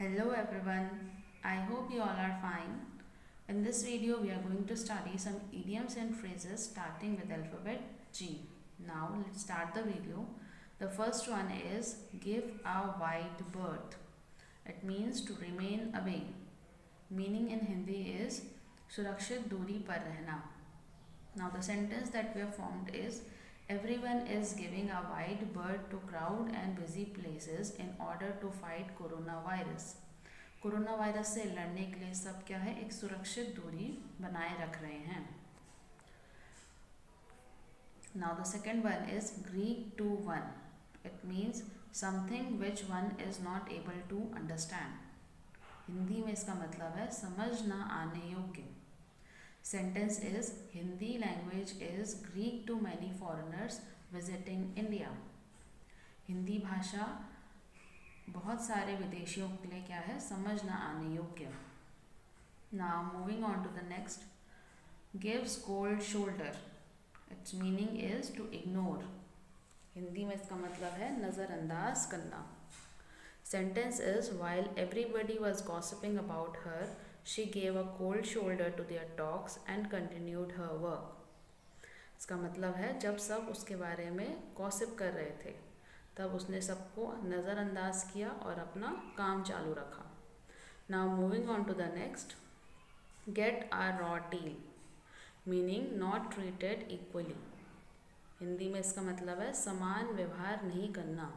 Hello everyone, I hope you all are fine. In this video, we are going to study some idioms and phrases starting with alphabet G. Now let's start the video. The first one is give a wide berth. It means to remain away. Meaning in Hindi is सुरक्षित दूरी पर रहना. Now the sentence that we have formed is everyone is giving a wide berth to crowd and busy places in order to fight coronavirus. Corona virus से लड़ने के लिए सब क्या है, एक सुरक्षित दूरी बनाए रख रहे हैं. Now the second one is Greek to one. It means something which one is not able to understand. Hindi में इसका मतलब है समझ ना आने योग्य. Sentence is Hindi language is Greek to many foreigners visiting India. Hindi भाषा बहुत सारे विदेशियों के लिए क्या है, समझ ना आने योग्य. Now moving on to the next. Gives cold shoulder. Its meaning is to ignore. Hindi में इसका मतलब है नज़रअंदाज करना. Sentence is while everybody was gossiping about her, she gave a cold shoulder to their talks and continued her work. इसका मतलब है जब सब उसके बारे में गॉसिप कर रहे थे तब उसने सबको नज़रअंदाज किया और अपना काम चालू रखा. Now moving on to the next. Get a raw deal. Meaning not treated equally. Hindi में इसका मतलब है समान व्यवहार नहीं करना.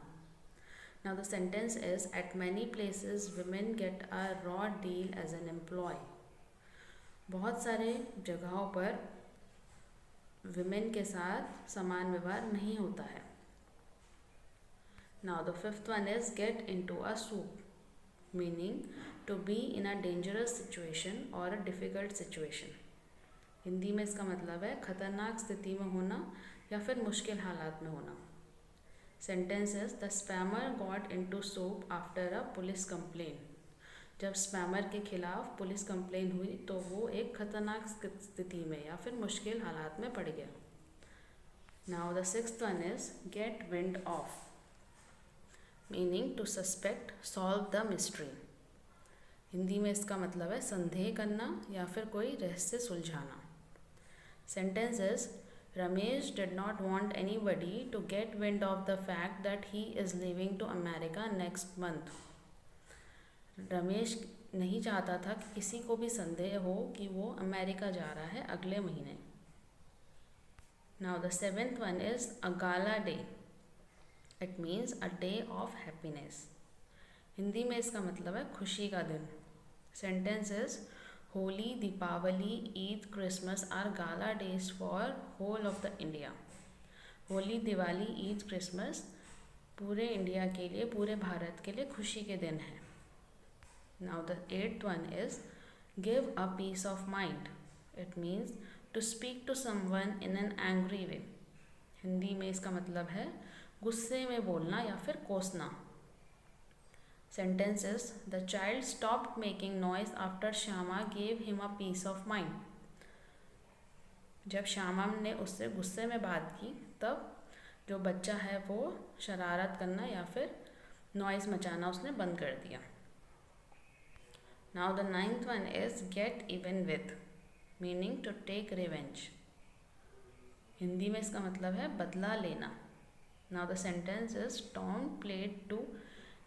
Now the sentence is at many places women get a raw deal as an employee. बहुत सारे जगहों पर women के साथ समान व्यवहार नहीं होता है. Now the fifth one is get into a soup, meaning to be in a dangerous situation or a difficult situation. Hindi में इसका मतलब है खतरनाक स्थिति में होना या फिर मुश्किल हालात में होना. Sentence is the spammer got into soup after a police complaint. जब स्पैमर के खिलाफ पुलिस कंप्लेन हुई तो वो एक खतरनाक स्थिति में या फिर मुश्किल हालात में पड़ गया. Now the sixth one is get wind of, meaning to suspect, solve the mystery. Hindi में इसका मतलब है संदेह करना या फिर कोई रहस्य सुलझाना. Sentence is Ramesh did not want anybody to get wind of the fact that he is leaving to America next month. Ramesh नहीं चाहता था कि किसी को भी संदेह हो कि वो अमेरिका जा रहा है अगले महीने. Now the seventh one is a gala day. It means a day of happiness. Hindi में इसका मतलब है खुशी का दिन. Sentence is Holi, Deepavali, Eid, Christmas are gala days for whole of the India. Holi, Diwali, Eid, Christmas पूरे इंडिया के लिए, पूरे भारत के लिए खुशी के दिन हैं. Now the eighth one is give a peace of mind. It means to speak to someone in an angry way. Hindi में इसका मतलब है गुस्से में बोलना या फिर कोसना. Sentence is the child stopped making noise after Shyama gave him a peace of mind. जब श्यामा ने उससे गुस्से में बात की तब जो बच्चा है वो शरारत करना या फिर नॉइज़ मचाना उसने बंद कर दिया. Now the ninth one is get even with, meaning to take revenge. Hindi में इसका मतलब है बदला लेना. Now the sentence is Tom played to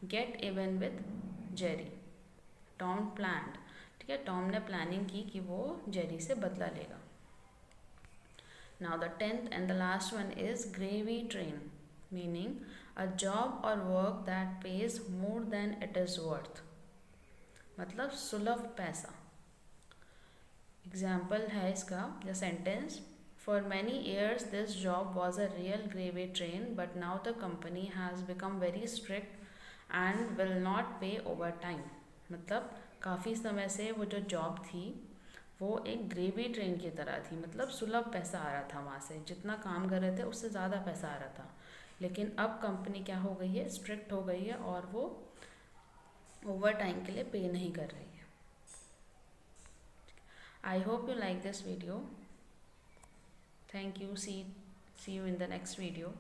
get even with Jerry. Tom planned, ठीक है, टॉम ने प्लानिंग की कि वो जेरी से बदला लेगा. Now the 10th and the last one is gravy train, meaning a job or work that pays more than it is worth. मतलब सुलभ पैसा. एग्जाम्पल है इसका the sentence For many years this job was a real gravy train but now the company has become very strict and will not pay overtime. मतलब काफ़ी समय से वो जो जॉब थी वो एक ग्रेवी ट्रेन की तरह थी. मतलब सुलभ पैसा आ रहा था वहाँ से, जितना काम कर रहे थे उससे ज़्यादा पैसा आ रहा था. लेकिन अब कंपनी क्या हो गई है, स्ट्रिक्ट हो गई है और वो ओवर टाइम के लिए पे नहीं कर रही है. I hope you like this video. Thank you. See you in the next video.